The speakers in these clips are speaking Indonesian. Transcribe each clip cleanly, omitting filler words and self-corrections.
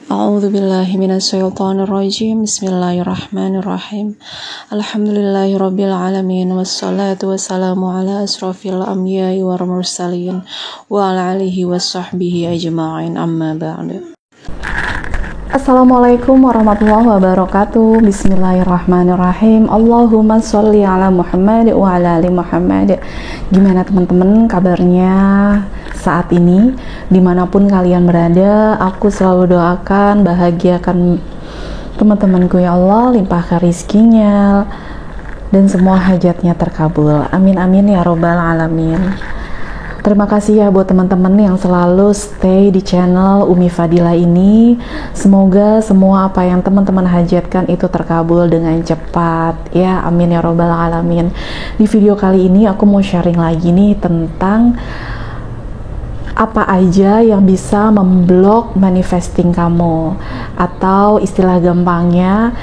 A'udzu billahi minasyaitonir rajim. Bismillahirrahmanirrahim. Alhamdulillahirabbil alamin wassalatu wassalamu ala asrofil anbiya'i wal mursalin wa ala alihi washabbihi ajma'in. Amma ba'du. Assalamualaikum warahmatullahi wabarakatuh. Bismillahirrahmanirrahim. Allahumma sholli ala Muhammad wa ala ali Muhammad. Gimana teman-teman kabarnya saat ini? Dimanapun kalian berada, aku selalu doakan bahagiakan teman-temanku ya Allah, limpahkan rizkinya dan semua hajatnya terkabul. Amin amin ya robbal alamin. Terima kasih ya buat teman-teman yang selalu stay di channel Umi Fadila ini. Semoga semua apa yang teman-teman hajatkan itu terkabul dengan cepat ya, amin ya robbal alamin. Di video kali ini aku mau sharing lagi nih tentang apa aja yang bisa memblok manifesting kamu, atau istilah gampangnya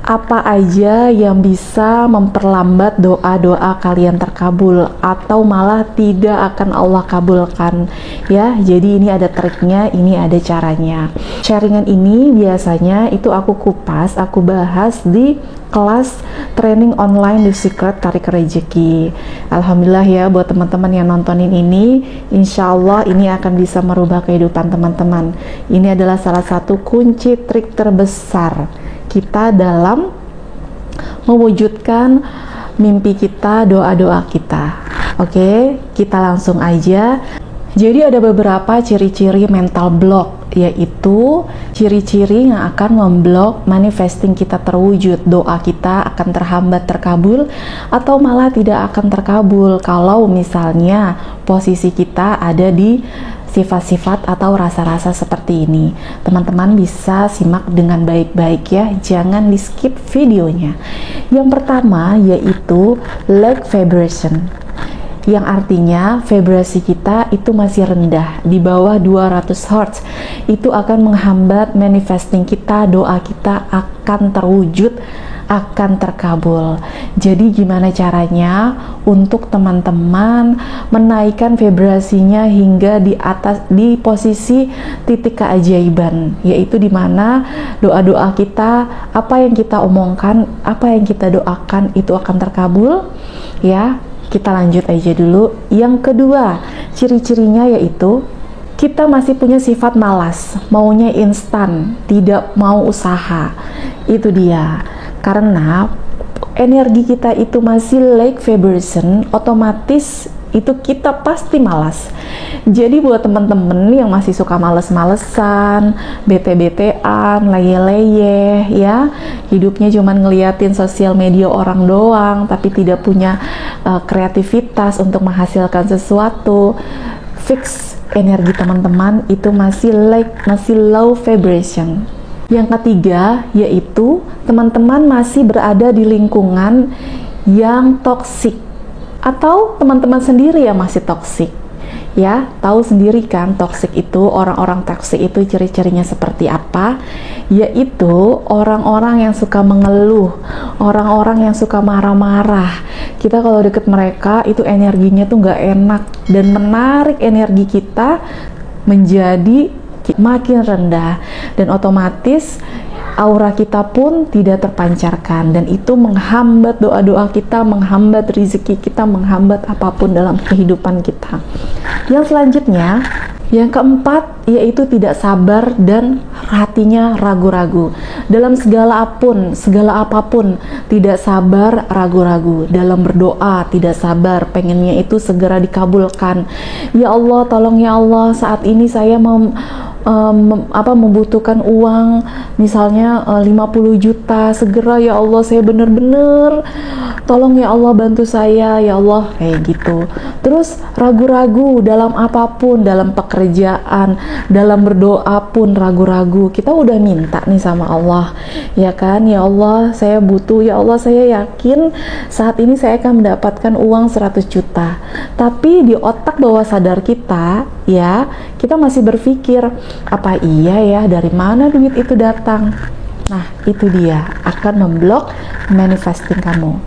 apa aja yang bisa memperlambat doa-doa kalian terkabul atau malah tidak akan Allah kabulkan ya. Jadi ini ada triknya, ini ada caranya. Sharingan ini biasanya itu aku kupas, aku bahas di kelas training online The Secret Tarik Rezeki. Alhamdulillah ya buat teman-teman yang nontonin ini, insya Allah ini akan bisa merubah kehidupan teman-teman. Ini adalah salah satu kunci trik terbesar kita dalam mewujudkan mimpi kita, doa-doa kita. Oke, kita langsung aja. Jadi ada beberapa ciri-ciri mental block, yaitu ciri-ciri yang akan memblok manifesting kita terwujud. Doa kita akan terhambat terkabul atau malah tidak akan terkabul kalau misalnya posisi kita ada di sifat-sifat atau rasa-rasa seperti ini. Teman-teman bisa simak dengan baik-baik ya, jangan di skip videonya. Yang pertama yaitu lack vibration, yang artinya vibrasi kita itu masih rendah, di bawah 200 Hz. Itu akan menghambat manifesting kita, doa kita akan terwujud, akan terkabul. Jadi gimana caranya untuk teman-teman menaikkan vibrasinya hingga di atas, di posisi titik keajaiban, yaitu dimana doa-doa kita, apa yang kita omongkan, apa yang kita doakan itu akan terkabul ya. Kita lanjut aja dulu. Yang kedua, ciri-cirinya yaitu kita masih punya sifat malas, maunya instan, tidak mau usaha. Itu dia. Karena energi kita itu masih lack vibration, otomatis itu kita pasti malas. Jadi buat temen-temen yang masih suka males-malesan, bete-betean, leye-leye ya, hidupnya cuman ngeliatin sosial media orang doang tapi tidak punya kreativitas untuk menghasilkan sesuatu, fix energi teman-teman itu masih low vibration. Yang ketiga yaitu teman-teman masih berada di lingkungan yang toksik, atau teman-teman sendiri yang masih toksik ya. Tahu sendiri kan toksik itu, orang-orang toksik itu ciri-cirinya seperti apa, yaitu orang-orang yang suka mengeluh, orang-orang yang suka marah-marah. Kita kalau deket mereka itu energinya tuh nggak enak dan menarik energi kita menjadi makin rendah, dan otomatis aura kita pun tidak terpancarkan, dan itu menghambat doa-doa kita, menghambat rezeki kita, menghambat apapun dalam kehidupan kita. Yang selanjutnya, yang keempat yaitu tidak sabar dan hatinya ragu-ragu dalam segala apapun, tidak sabar, ragu-ragu dalam berdoa, tidak sabar, pengennya itu segera dikabulkan. Ya Allah, tolong ya Allah, saat ini saya membutuhkan uang misalnya 50 juta segera ya Allah, saya bener-bener tolong ya Allah, bantu saya ya Allah, kayak gitu. Terus ragu-ragu dalam apapun, dalam pekerjaan, dalam berdoa pun ragu-ragu. Kita udah minta nih sama Allah ya kan, ya Allah saya butuh, ya Allah saya yakin saat ini saya akan mendapatkan uang 100 juta, tapi di otak bawah sadar kita ya, kita masih berpikir, apa iya ya, dari mana duit itu datang? Nah, itu dia akan memblok manifesting kamu.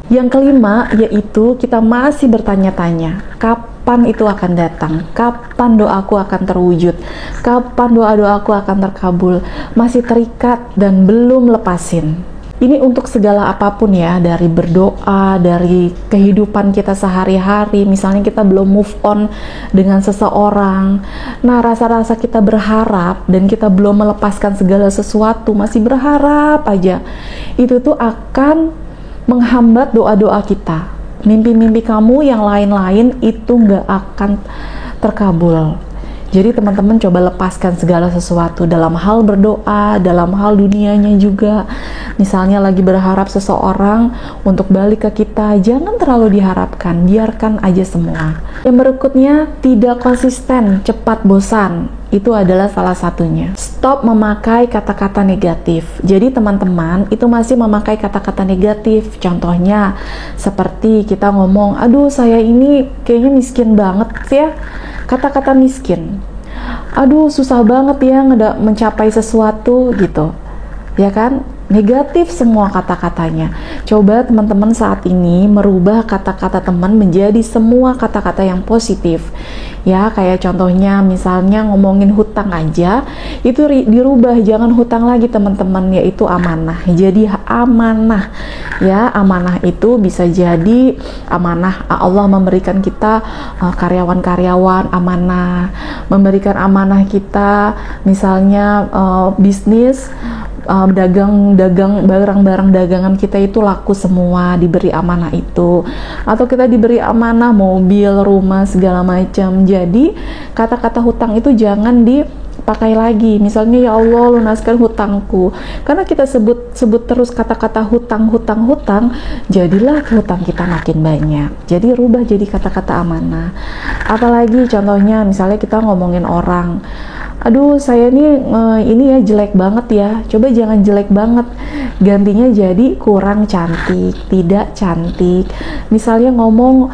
Yang kelima yaitu kita masih bertanya-tanya, kapan itu akan datang? Kapan doaku akan terwujud? Kapan doa-doaku akan terkabul? Masih terikat dan belum lepasin. Ini untuk segala apapun ya, dari berdoa, dari kehidupan kita sehari-hari. Misalnya kita belum move on dengan seseorang. Nah, rasa-rasa kita berharap dan kita belum melepaskan segala sesuatu, masih berharap aja. Itu tuh akan menghambat doa-doa kita. Mimpi-mimpi kamu yang lain-lain itu nggak akan terkabul. Jadi teman-teman coba lepaskan segala sesuatu dalam hal berdoa, dalam hal dunianya juga. Misalnya lagi berharap seseorang untuk balik ke kita, jangan terlalu diharapkan, biarkan aja semua. Yang berikutnya, tidak konsisten, cepat bosan. Itu adalah salah satunya. Stop memakai kata-kata negatif. Jadi teman-teman itu masih memakai kata-kata negatif. Contohnya seperti kita ngomong, aduh saya ini kayaknya miskin banget ya. Kata-kata miskin. Aduh susah banget ya mencapai sesuatu gitu. Ya kan? Negatif semua kata-katanya. Coba teman-teman saat ini merubah kata-kata teman menjadi semua kata-kata yang positif. Ya, kayak contohnya misalnya ngomongin hutang aja, itu dirubah, jangan hutang lagi teman-teman, yaitu amanah. Jadi amanah. Ya, amanah itu bisa jadi amanah Allah memberikan kita karyawan-karyawan amanah, memberikan amanah kita misalnya bisnis, dagang barang-barang dagangan kita itu laku semua, diberi amanah itu. Atau kita diberi amanah mobil, rumah, segala macam. Jadi kata-kata hutang itu jangan dipakai lagi. Misalnya, ya Allah lunaskan hutangku. Karena kita sebut terus kata-kata hutang, jadilah hutang kita makin banyak. Jadi rubah jadi kata-kata amanah. Apalagi contohnya misalnya kita ngomongin orang, aduh saya ini ya jelek banget ya. Coba jangan jelek banget, gantinya jadi kurang cantik, tidak cantik. Misalnya ngomong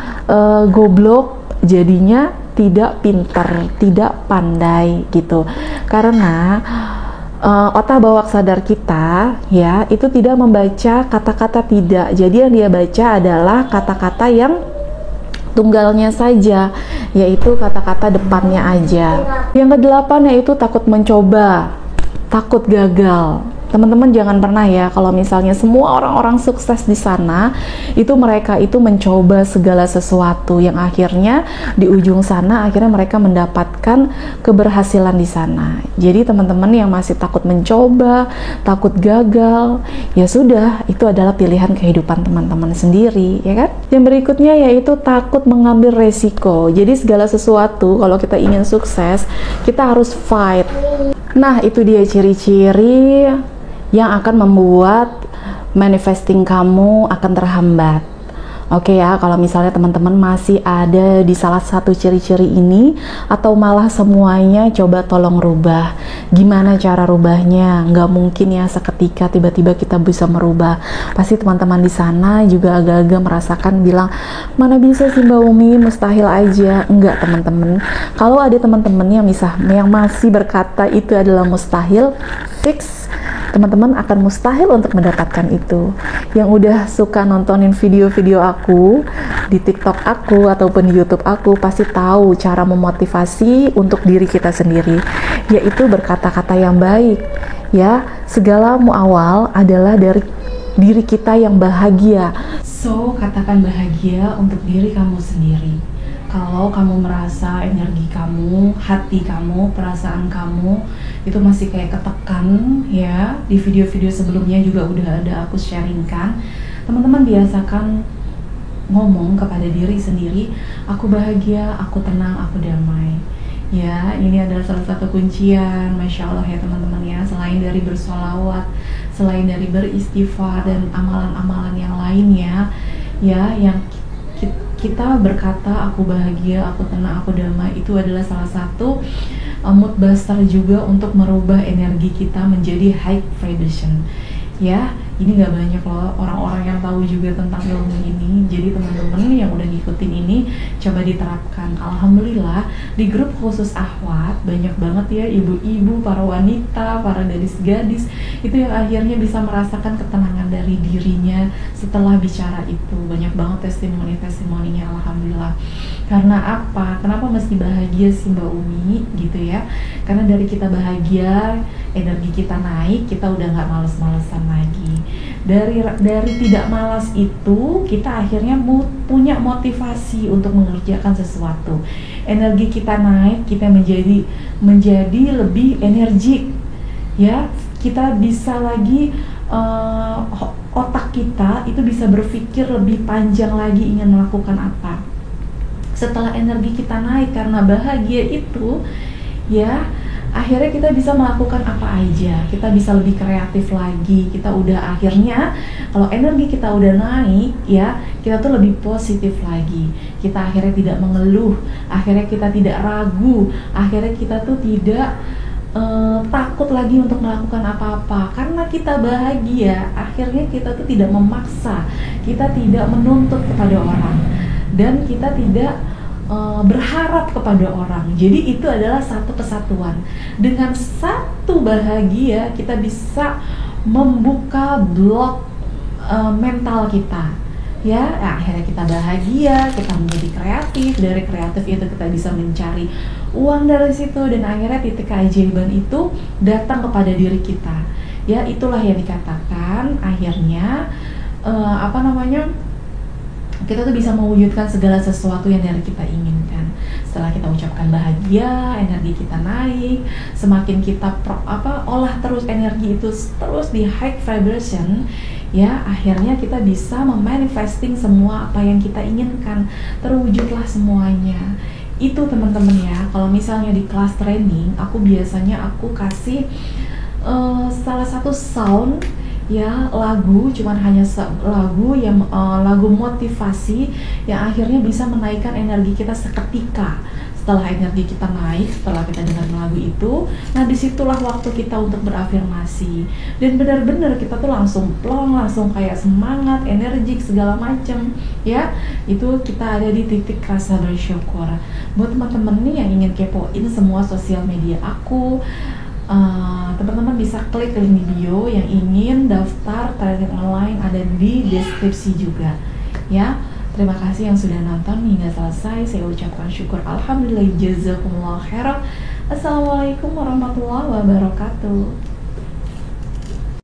goblok, jadinya tidak pintar, tidak pandai gitu. Karena otak bawah sadar kita ya itu tidak membaca kata-kata tidak. Jadi yang dia baca adalah kata-kata yang tunggalnya saja, yaitu kata-kata depannya aja. Yang kedelapan yaitu takut mencoba, takut gagal. Teman-teman jangan pernah ya, kalau misalnya semua orang-orang sukses di sana, itu mereka itu mencoba segala sesuatu yang akhirnya di ujung sana akhirnya mereka mendapatkan keberhasilan di sana. Jadi teman-teman yang masih takut mencoba, takut gagal, ya sudah, itu adalah pilihan kehidupan teman-teman sendiri, ya kan? Yang berikutnya yaitu takut mengambil resiko. Jadi segala sesuatu kalau kita ingin sukses, kita harus fight. Nah, itu dia ciri-ciri yang akan membuat manifesting kamu akan terhambat. Oke ya, kalau misalnya teman-teman masih ada di salah satu ciri-ciri ini atau malah semuanya, coba tolong rubah. Gimana cara rubahnya? Nggak mungkin ya seketika tiba-tiba kita bisa merubah. Pasti teman-teman di sana juga agak-agak merasakan bilang, mana bisa sih Mbak Umi, mustahil aja. Enggak teman-teman. Kalau ada teman-teman yang masih berkata itu adalah mustahil, fix teman-teman akan mustahil untuk mendapatkan itu. Yang udah suka nontonin video-video aku di TikTok aku ataupun di YouTube aku pasti tahu cara memotivasi untuk diri kita sendiri, yaitu berkata-kata yang baik. Ya, segala muawal adalah dari diri kita yang bahagia. So, katakan bahagia untuk diri kamu sendiri. Kalau kamu merasa energi kamu, hati kamu, perasaan kamu itu masih kayak ketekan ya, di video-video sebelumnya juga udah ada aku sharingkan, teman-teman biasakan ngomong kepada diri sendiri, aku bahagia, aku tenang, aku damai. Ya, ini adalah salah satu kuncian, Masya Allah ya teman-teman ya. Selain dari bersolawat, selain dari beristighfar dan amalan-amalan yang lainnya ya, yang kita berkata aku bahagia, aku tenang, aku damai, itu adalah salah satu mood booster juga untuk merubah energi kita menjadi high vibration. Ya, Ini nggak banyak loh orang-orang yang tahu juga tentang ilmu ini. Jadi teman-teman yang udah ngikutin ini coba diterapkan. Alhamdulillah di grup khusus Ahwat banyak banget ya ibu-ibu, para wanita, para gadis-gadis itu yang akhirnya bisa merasakan ketenangan dari dirinya setelah bicara itu. Banyak banget testimoni-testimoninya, alhamdulillah. Karena apa? Kenapa mesti bahagia sih Mbak Umi gitu ya? Karena dari kita bahagia, energi kita naik, kita udah nggak males-malesan lagi. Dari tidak malas itu kita akhirnya punya motivasi untuk mengerjakan sesuatu. Energi kita naik, kita menjadi lebih energik ya. Kita bisa lagi otak kita itu bisa berpikir lebih panjang lagi ingin melakukan apa. Setelah energi kita naik karena bahagia itu ya, akhirnya kita bisa melakukan apa aja, kita bisa lebih kreatif lagi. Kita udah akhirnya kalau energi kita udah naik ya, kita tuh lebih positif lagi. Kita akhirnya tidak mengeluh, akhirnya kita tidak ragu, akhirnya kita tuh tidak takut lagi untuk melakukan apa-apa karena kita bahagia. Akhirnya kita tuh tidak memaksa, kita tidak menuntut kepada orang, dan kita tidak berharap kepada orang. Jadi itu adalah satu kesatuan. Dengan satu bahagia kita bisa membuka blok mental kita ya. Akhirnya kita bahagia, kita menjadi kreatif. Dari kreatif itu kita bisa mencari uang dari situ, dan akhirnya titik keajaiban itu datang kepada diri kita ya. Itulah yang dikatakan akhirnya kita tuh bisa mewujudkan segala sesuatu yang dari kita inginkan. Setelah kita ucapkan bahagia, energi kita naik, semakin kita olah terus energi itu terus di high vibration ya, akhirnya kita bisa memanifesting semua apa yang kita inginkan, terwujudlah semuanya. Itu teman-teman ya. Kalau misalnya di kelas training, aku biasanya kasih salah satu sound ya, lagu, cuman hanya lagu yang lagu motivasi yang akhirnya bisa menaikkan energi kita seketika. Setelah energi kita naik, setelah kita dengar lagu itu, nah disitulah waktu kita untuk berafirmasi, dan benar-benar kita tuh langsung plong, langsung kayak semangat, energik segala macam ya. Itu kita ada di titik rasa bersyukur. Buat teman-teman nih yang ingin kepoin semua sosial media aku, teman-teman bisa klik link di bio. Yang ingin daftar training online ada di deskripsi juga ya. Terima kasih yang sudah nonton hingga selesai. Saya ucapkan syukur, alhamdulillah, jazakumullah khairan. Assalamualaikum warahmatullahi wabarakatuh.